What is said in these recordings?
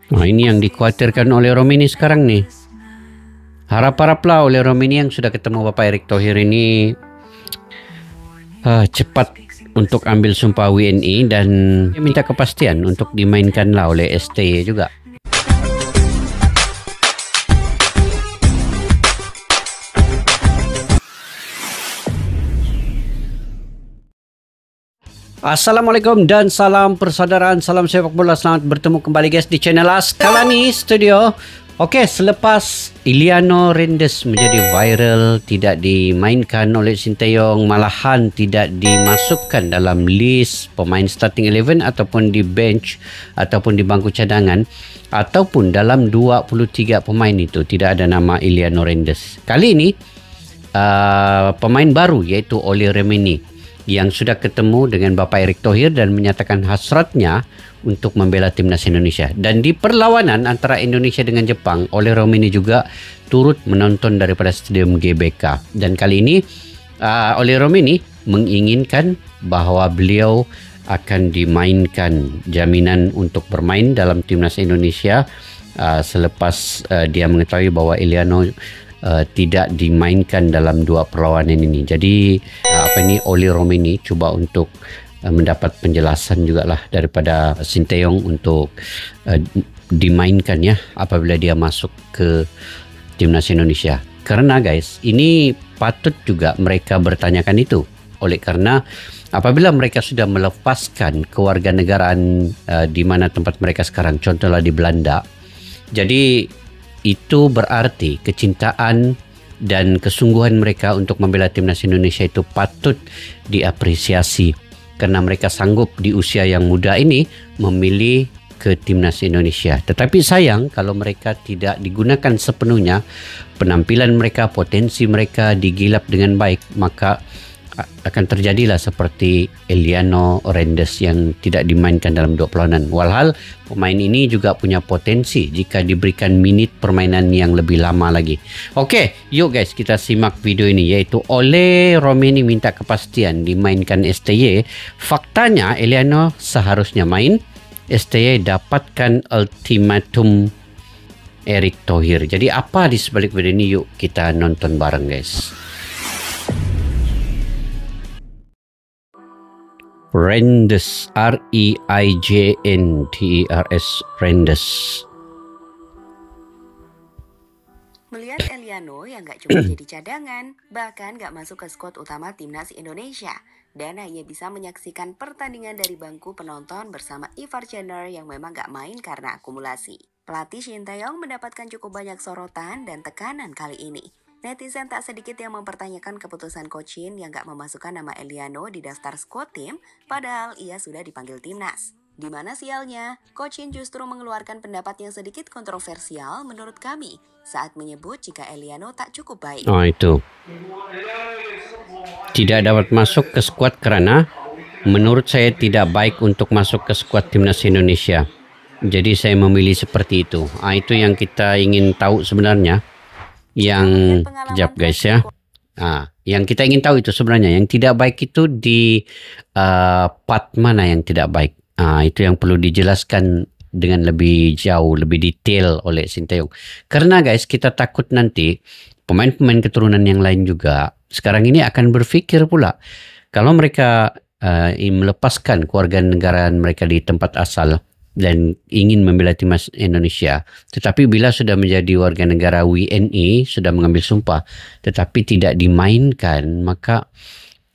Nah, ini yang dikhawatirkan oleh Romini sekarang nih. Harap-haraplah oleh Romini yang sudah ketemu Bapak Erick Thohir ini cepat untuk ambil sumpah WNI dan minta kepastian untuk dimainkanlah oleh STY juga. Assalamualaikum dan salam persaudaraan, salam sepak bola. Selamat bertemu kembali guys di channel Askalani Studio. Oke, selepas Iliano Rendes menjadi viral, tidak dimainkan oleh Sinteyong, malahan tidak dimasukkan dalam list pemain starting 11 ataupun di bench ataupun di bangku cadangan, ataupun dalam 23 pemain itu tidak ada nama Iliano Rendes. Kali ini pemain baru yaitu Oli Remini yang sudah ketemu dengan Bapak Erick Thohir dan menyatakan hasratnya untuk membela timnas Indonesia. Dan di perlawanan antara Indonesia dengan Jepang, Oli Remini juga turut menonton daripada Stadium GBK. Dan kali ini Oli Remini menginginkan bahwa beliau akan dimainkan, jaminan untuk bermain dalam timnas Indonesia selepas dia mengetahui bahwa Iliano tidak dimainkan dalam dua perlawanan ini. Jadi Oli Remini coba untuk mendapat penjelasan juga lah daripada Sinteyong untuk dimainkan ya apabila dia masuk ke timnas Indonesia. Karena guys, ini patut juga mereka bertanyakan itu. Oleh karena apabila mereka sudah melepaskan kewarganegaraan di mana tempat mereka sekarang, contohnya di Belanda, jadi itu berarti kecintaan dan kesungguhan mereka untuk membela timnas Indonesia itu patut diapresiasi karena mereka sanggup di usia yang muda ini memilih ke timnas Indonesia. Tetapi sayang kalau mereka tidak digunakan sepenuhnya, penampilan mereka, potensi mereka digilap dengan baik, maka akan terjadilah seperti Iliano Rendes yang tidak dimainkan dalam dua perlawanan. Walhal pemain ini juga punya potensi jika diberikan minit permainan yang lebih lama lagi. Oke, yuk guys kita simak video ini, yaitu Oli Remini minta kepastian dimainkan STY. Faktanya Iliano seharusnya main, STY dapatkan ultimatum Erick Thohir. Jadi apa di sebalik video ini? Yuk kita nonton bareng guys. Rendes, R-E-I-J-N-D-E-R-S, Rendes. Melihat Iliano yang gak cuma jadi cadangan, bahkan gak masuk ke skuad utama timnas Indonesia, dan hanya bisa menyaksikan pertandingan dari bangku penonton bersama Ivar Jenner yang memang gak main karena akumulasi. Pelatih Sinteyong mendapatkan cukup banyak sorotan dan tekanan kali ini. Netizen tak sedikit yang mempertanyakan keputusan Coach Shin yang gak memasukkan nama Iliano di daftar squad tim, padahal ia sudah dipanggil timnas. Di mana sialnya, Coach Shin justru mengeluarkan pendapat yang sedikit kontroversial menurut kami saat menyebut jika Iliano tak cukup baik. Oh itu. Tidak dapat masuk ke skuad karena menurut saya tidak baik untuk masuk ke skuad timnas Indonesia. Jadi saya memilih seperti itu. Itu yang kita ingin tahu sebenarnya. Yang jap guys ya, yang kita ingin tahu itu sebenarnya yang tidak baik itu di part mana yang tidak baik. Itu yang perlu dijelaskan dengan lebih jauh, lebih detail oleh Sinteyong. Karena guys, kita takut nanti pemain-pemain keturunan yang lain juga sekarang ini akan berpikir pula kalau mereka melepaskan kewarganegaraan mereka di tempat asal dan ingin membela timnas Indonesia, tetapi bila sudah menjadi warga negara WNI, sudah mengambil sumpah tetapi tidak dimainkan, maka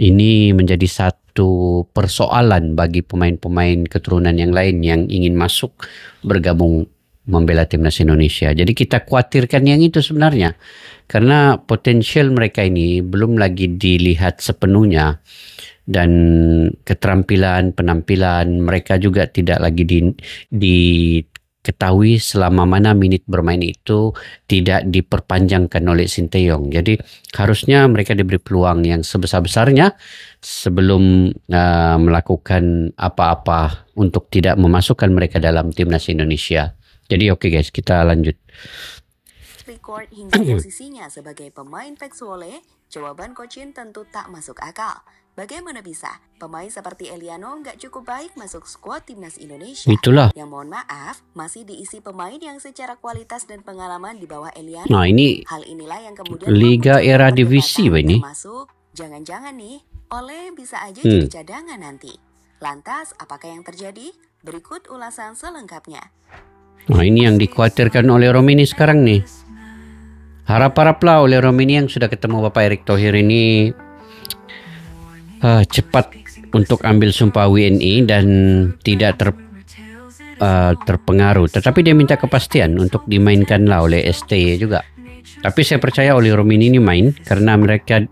ini menjadi satu persoalan bagi pemain-pemain keturunan yang lain yang ingin masuk bergabung membela timnas Indonesia. Jadi kita khawatirkan yang itu sebenarnya, karena potensial mereka ini belum lagi dilihat sepenuhnya. Dan keterampilan, penampilan mereka juga tidak lagi diketahui selama mana minit bermain itu tidak diperpanjangkan oleh Sinteyong. Jadi harusnya mereka diberi peluang yang sebesar-besarnya sebelum melakukan apa-apa untuk tidak memasukkan mereka dalam timnas Indonesia. Jadi oke guys, kita lanjut. Record hingga posisinya sebagai pemain Pexwole, jawaban Coach Shin tentu tak masuk akal. Bagaimana bisa? Pemain seperti Eliano nggak cukup baik masuk skuad timnas Indonesia. Itulah. Yang mohon maaf, masih diisi pemain yang secara kualitas dan pengalaman di bawah Eliano. Nah, ini Hal inilah yang kemudian Liga memunculkan era divisi perdebatan, ini. termasuk jangan-jangan nih, Ole bisa aja jadi cadangan nanti. Lantas, apakah yang terjadi? Berikut ulasan selengkapnya. Nah, ini yang dikhawatirkan oleh Romini sekarang nih. Harap-haraplah oleh Romini yang sudah ketemu Bapak Erick Thohir ini cepat untuk ambil sumpah WNI dan tidak terpengaruh. Tetapi dia minta kepastian untuk dimainkanlah oleh STY juga. Tapi saya percaya oleh Romini ini main karena mereka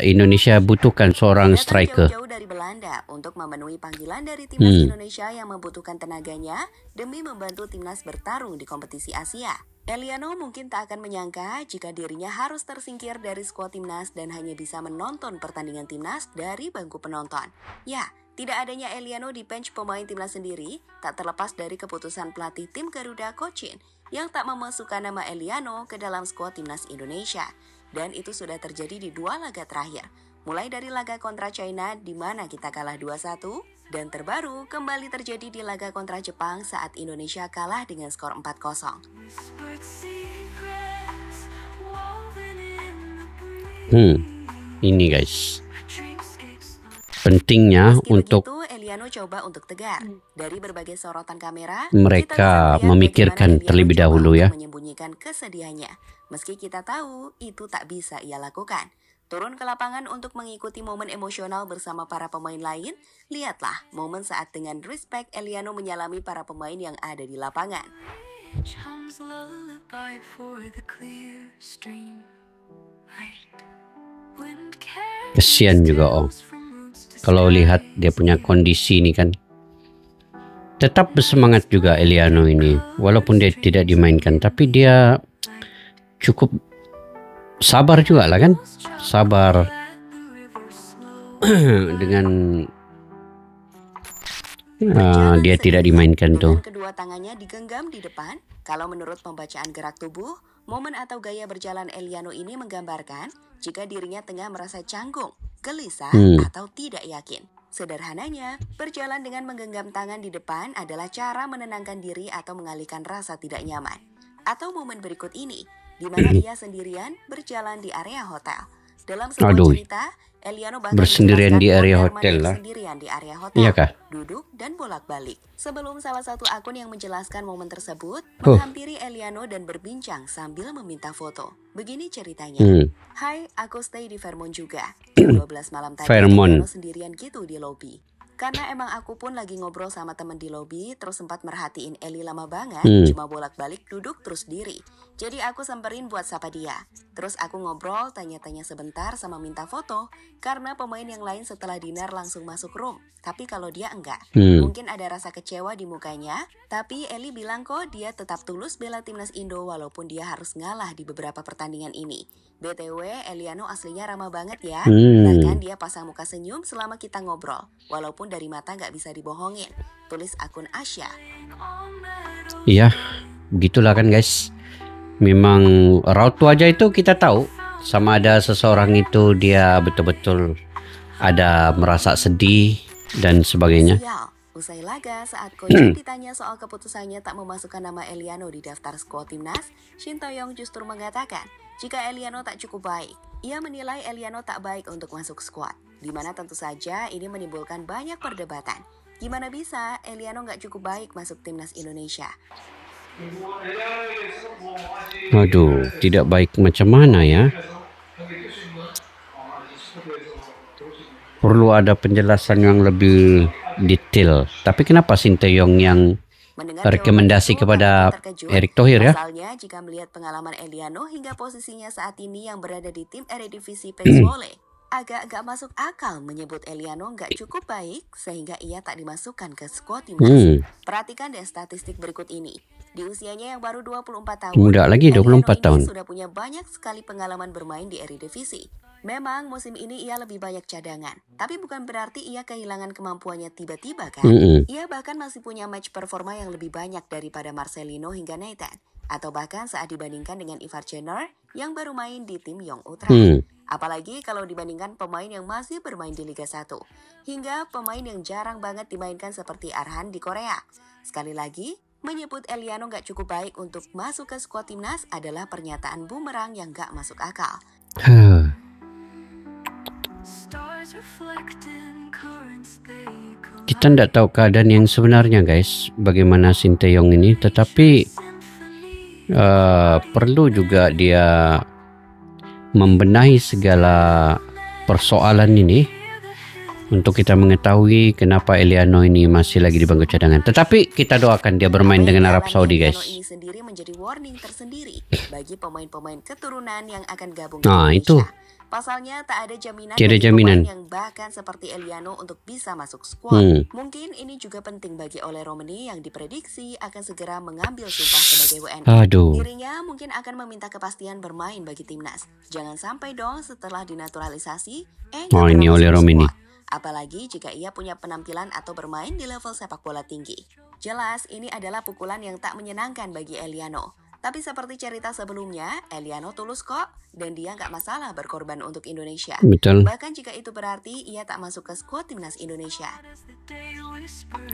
Indonesia butuhkan seorang striker. Jauh-jauh dari Belanda untuk memenuhi panggilan dari timnas Indonesia yang membutuhkan tenaganya demi membantu timnas bertarung di kompetisi Asia. Eliano mungkin tak akan menyangka jika dirinya harus tersingkir dari skuad timnas dan hanya bisa menonton pertandingan timnas dari bangku penonton. Ya, tidak adanya Eliano di bench pemain timnas sendiri tak terlepas dari keputusan pelatih tim Garuda Cochin yang tak memasukkan nama Eliano ke dalam skuad timnas Indonesia. Dan itu sudah terjadi di 2 laga terakhir. Mulai dari laga kontra China di mana kita kalah 2-1 dan terbaru kembali terjadi di laga kontra Jepang saat Indonesia kalah dengan skor 4-0. Ini guys. Pentingnya Meski untuk begitu, Eliano coba untuk tegar. Dari berbagai sorotan kamera, mereka kita bisa melihat memikirkan bagaimana Eliano terlebih coba dahulu untuk ya. menyembunyikan kesedihannya. Meski kita tahu itu tak bisa ia lakukan. Turun ke lapangan untuk mengikuti momen emosional bersama para pemain lain, lihatlah momen saat dengan respect Eliano menyalami para pemain yang ada di lapangan. Kesian juga kalau lihat dia punya kondisi ini kan. Tetap bersemangat juga Eliano ini, walaupun dia tidak dimainkan, tapi dia cukup sabar juga lah kan. Sabar dengan dia tidak dimainkan tuh. Kedua tangannya digenggam di depan. Kalau menurut pembacaan gerak tubuh, momen atau gaya berjalan Eliano ini menggambarkan jika dirinya tengah merasa canggung, gelisah, atau tidak yakin. Sederhananya, berjalan dengan menggenggam tangan di depan adalah cara menenangkan diri atau mengalihkan rasa tidak nyaman. Atau momen berikut ini, di mana ia sendirian berjalan di area hotel. Dalam sebuah cerita, Eliano bahkan bersendirian di area mondar-mandir hotel lah. sendirian di area hotel, Iya kah? duduk dan bolak-balik. Sebelum salah satu akun yang menjelaskan momen tersebut menghampiri Eliano dan berbincang sambil meminta foto. Begini ceritanya. Hai, aku stay di Fairmont juga. Jam 12 malam tadi Eliano sendirian gitu di lobi. Karena emang aku pun lagi ngobrol sama temen di lobi, terus sempat merhatiin Eli lama banget, cuma bolak-balik duduk terus diri. Jadi aku samperin buat sapa dia. Terus aku ngobrol, tanya-tanya sebentar sama minta foto, karena pemain yang lain setelah dinner langsung masuk room. Tapi kalau dia enggak, mungkin ada rasa kecewa di mukanya, tapi Eli bilang kok dia tetap tulus bela timnas Indo walaupun dia harus ngalah di beberapa pertandingan ini. BTW, Eliano aslinya ramah banget ya. Bahkan dia pasang muka senyum selama kita ngobrol. Walaupun dari mata nggak bisa dibohongin. Tulis akun Asya. Iya, begitulah kan guys. Memang raut wajah itu kita tahu. Sama ada seseorang itu dia betul-betul ada merasa sedih dan sebagainya. Usai laga, saat Cochin ditanya soal keputusannya tak memasukkan nama Eliano di daftar skuad timnas, Shin Tae-yong justru mengatakan, jika Eliano tak cukup baik, ia menilai Eliano tak baik untuk masuk skuad, di mana tentu saja ini menimbulkan banyak perdebatan. Gimana bisa Eliano nggak cukup baik masuk timnas Indonesia? Waduh, tidak baik macam mana ya? Perlu ada penjelasan yang lebih detail. Tapi kenapa Shin Tae-yong yang rekomendasi kepada Erick Thohir ya? Pasalnya, jika melihat pengalaman Eliano hingga posisinya saat ini yang berada di tim Eredivisie PES Volley, agak masuk akal menyebut Eliano nggak cukup baik sehingga ia tak dimasukkan ke skuad timnas. Perhatikan deh statistik berikut ini. Di usianya yang baru 24 tahun, muda lagi 24 tahun. Sudah punya banyak sekali pengalaman bermain di Eredivisie. Memang musim ini ia lebih banyak cadangan, tapi bukan berarti ia kehilangan kemampuannya tiba-tiba kan? Ia bahkan masih punya match performa yang lebih banyak daripada Marcelino hingga Nathan, atau bahkan saat dibandingkan dengan Ivar Jenner yang baru main di tim Young Ultra. Apalagi kalau dibandingkan pemain yang masih bermain di Liga 1, hingga pemain yang jarang banget dimainkan seperti Arhan di Korea. Sekali lagi, menyebut Eliano gak cukup baik untuk masuk ke skuad timnas adalah pernyataan bumerang yang gak masuk akal. Kita tidak tahu keadaan yang sebenarnya guys, bagaimana Sinteyong ini, tetapi perlu juga dia membenahi segala persoalan ini untuk kita mengetahui kenapa Eliano ini masih lagi di bangku cadangan. Tetapi kita doakan dia bermain dengan Arab Saudi guys. Eliano ini sendiri menjadi warning tersendiri bagi pemain-pemain keturunan yang akan gabung ke Indonesia. Itu. Pasalnya tak ada jaminan dari pemain yang bahkan seperti Eliano untuk bisa masuk skuad. Mungkin ini juga penting bagi Ole Romeni yang diprediksi akan segera mengambil sumpah sebagai WNI. Dirinya mungkin akan meminta kepastian bermain bagi timnas. Jangan sampai dong setelah dinaturalisasi, ini Ole Romeni. Apalagi jika ia punya penampilan atau bermain di level sepak bola tinggi. Jelas ini adalah pukulan yang tak menyenangkan bagi Eliano. Tapi seperti cerita sebelumnya, Eliano tulus kok, dan dia nggak masalah berkorban untuk Indonesia. Betul. Bahkan jika itu berarti ia tak masuk ke skuad timnas Indonesia.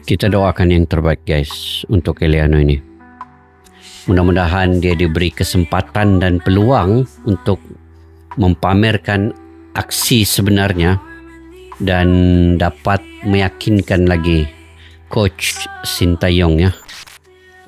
Kita doakan yang terbaik guys untuk Eliano ini. Mudah-mudahan dia diberi kesempatan dan peluang untuk mempamerkan aksi sebenarnya dan dapat meyakinkan lagi Coach Sinteyong ya.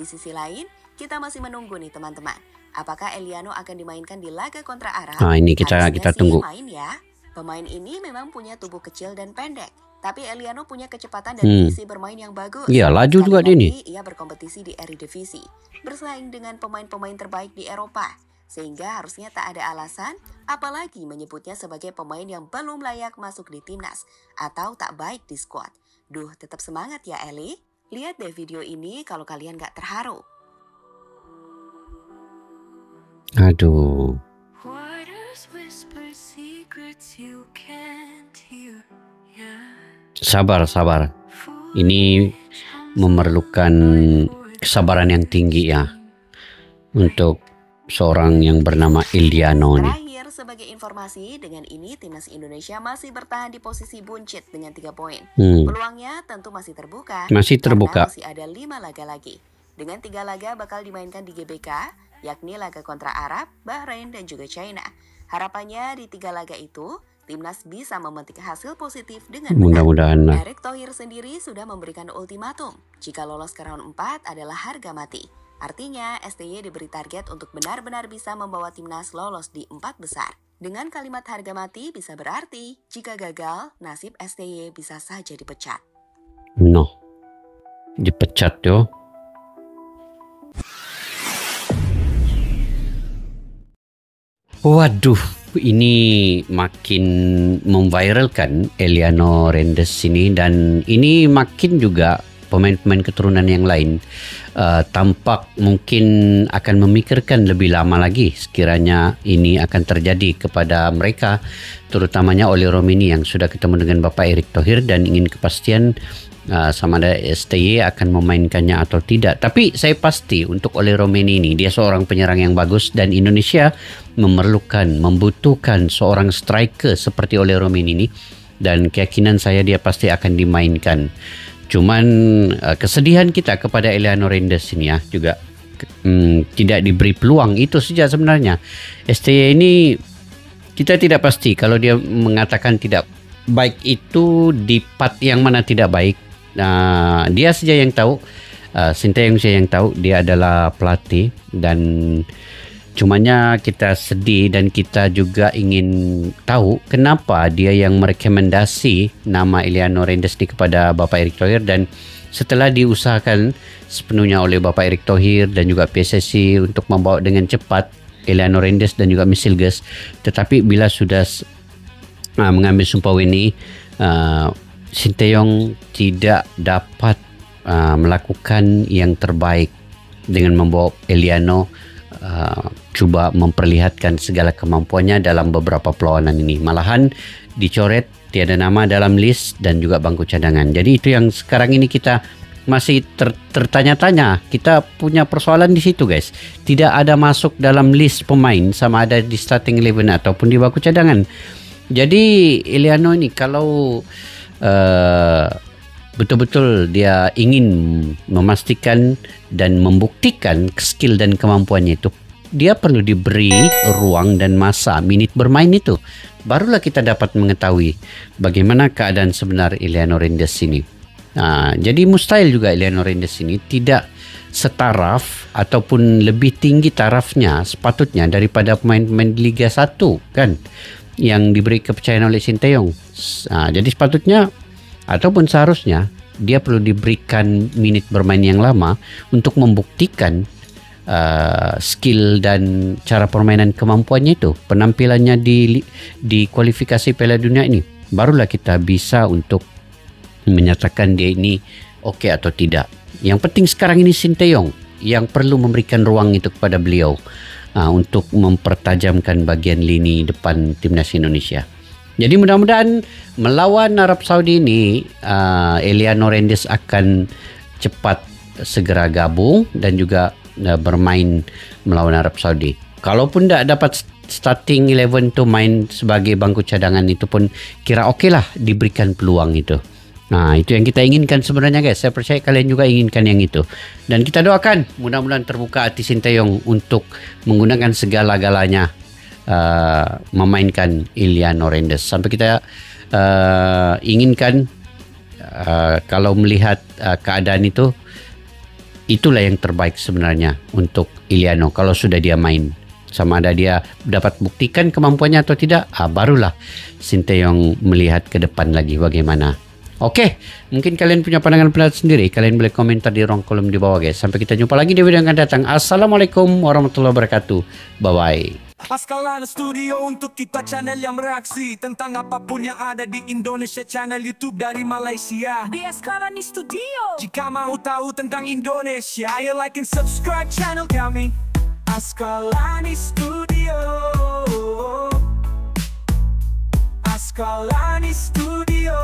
Di sisi lain, kita masih menunggu nih teman-teman. Apakah Eliano akan dimainkan di laga kontra Arab? Ini kita tunggu. Main ya. Pemain ini memang punya tubuh kecil dan pendek, tapi Eliano punya kecepatan dan visi bermain yang bagus. Iya, laju juga dia ini. Ia berkompetisi di Eredivisie, bersaing dengan pemain-pemain terbaik di Eropa, sehingga harusnya tak ada alasan apalagi menyebutnya sebagai pemain yang belum layak masuk di timnas atau tak baik di skuad. Duh, tetap semangat ya Eli. Lihat deh video ini kalau kalian gak terharu. Aduh. Sabar. Ini memerlukan kesabaran yang tinggi ya untuk seorang yang bernama Eliano nih. Terakhir sebagai informasi, dengan ini timnas Indonesia masih bertahan di posisi buncit dengan 3 poin. Peluangnya tentu masih terbuka. Masih ada 5 laga lagi. Dengan 3 laga bakal dimainkan di GBK, yakni laga kontra Arab, Bahrain, dan juga China. Harapannya di 3 laga itu, timnas bisa memetik hasil positif dengan mudah-mudahan. Erick Thohir sendiri sudah memberikan ultimatum. Jika lolos ke round 4 adalah harga mati. Artinya, STY diberi target untuk benar-benar bisa membawa timnas lolos di 4 besar. Dengan kalimat harga mati bisa berarti, jika gagal, nasib STY bisa saja dipecat. Dipecat yo. Waduh, ini makin memviralkan Eliano Rendes ini, dan ini makin juga pemain-pemain keturunan yang lain tampak mungkin akan memikirkan lebih lama lagi sekiranya ini akan terjadi kepada mereka, terutamanya Ole Romeni yang sudah ketemu dengan Bapak Erick Thohir dan ingin kepastian sama ada STY akan memainkannya atau tidak. Tapi saya pasti untuk Ole Romeni ini, dia seorang penyerang yang bagus dan Indonesia membutuhkan seorang striker seperti Ole Romeni ini, dan keyakinan saya dia pasti akan dimainkan. Cuman kesedihan kita kepada Eliano Rendes ini ya juga tidak diberi peluang, itu saja sebenarnya. STY ini kita tidak pasti, kalau dia mengatakan tidak baik itu di part yang mana tidak baik. Dia saja yang tahu, Sinteyong saja yang tahu, dia adalah pelatih, dan cumanya kita sedih dan kita juga ingin tahu kenapa dia yang merekomendasi nama Eliano Rendes kepada Bapak Erick Thohir, dan setelah diusahakan sepenuhnya oleh Bapak Erick Thohir dan juga PSSI untuk membawa dengan cepat Eliano Rendes dan juga Misilges, tetapi bila sudah mengambil sumpah WNI, Sinteyong tidak dapat melakukan yang terbaik dengan membawa Eliano coba memperlihatkan segala kemampuannya dalam beberapa perlawanan ini. Malahan dicoret tiada nama dalam list dan juga bangku cadangan. Jadi itu yang sekarang ini kita masih tertanya-tanya. Kita punya persoalan di situ, guys. Tidak ada masuk dalam list pemain, sama ada di starting 11 ataupun di bangku cadangan. Jadi Eliano ini kalau betul-betul dia ingin memastikan dan membuktikan skill dan kemampuannya itu, dia perlu diberi ruang dan masa minit bermain itu. Barulah kita dapat mengetahui bagaimana keadaan sebenar Eliano Reynders ini. Jadi mustahil juga Eliano Reynders ini tidak setaraf ataupun lebih tinggi tarafnya sepatutnya daripada pemain-pemain Liga 1 kan, yang diberi kepercayaan oleh Sinteyong. Jadi sepatutnya ataupun seharusnya dia perlu diberikan minit bermain yang lama untuk membuktikan skill dan cara permainan kemampuannya itu, penampilannya di kualifikasi Piala Dunia ini. Barulah kita bisa untuk menyatakan dia ini okey atau tidak. Yang penting sekarang ini Sinteyong yang perlu memberikan ruang itu kepada beliau untuk mempertajamkan bagian lini depan timnas Indonesia. Jadi mudah-mudahan melawan Arab Saudi ini Eliano Reynders akan cepat segera gabung dan juga bermain melawan Arab Saudi. Kalaupun tak dapat starting 11 tu main sebagai bangku cadangan, itu pun kira okeylah diberikan peluang itu. Itu yang kita inginkan sebenarnya, guys. Saya percaya kalian juga inginkan yang itu. Dan kita doakan mudah-mudahan terbuka hati Sinteyong untuk menggunakan segala-galanya memainkan Eliano Reynders. Sampai kita inginkan kalau melihat keadaan itu, itulah yang terbaik sebenarnya untuk Eliano kalau sudah dia main. Sama ada dia dapat buktikan kemampuannya atau tidak, barulah Sinteyong melihat ke depan lagi bagaimana. Okey, mungkin kalian punya pandangan-pandangan sendiri. Kalian boleh komentar di ruang kolom di bawah, guys. Sampai kita jumpa lagi di video yang akan datang. Assalamualaikum warahmatullahi wabarakatuh. Bye-bye. Askalana Studio untuk kita channel yang bereaksi tentang apapun yang ada di Indonesia, channel YouTube dari Malaysia di Askalani Studio. Jika mau tahu tentang Indonesia, ayo like and subscribe channel kami Askalani Studio. Askalani Studio.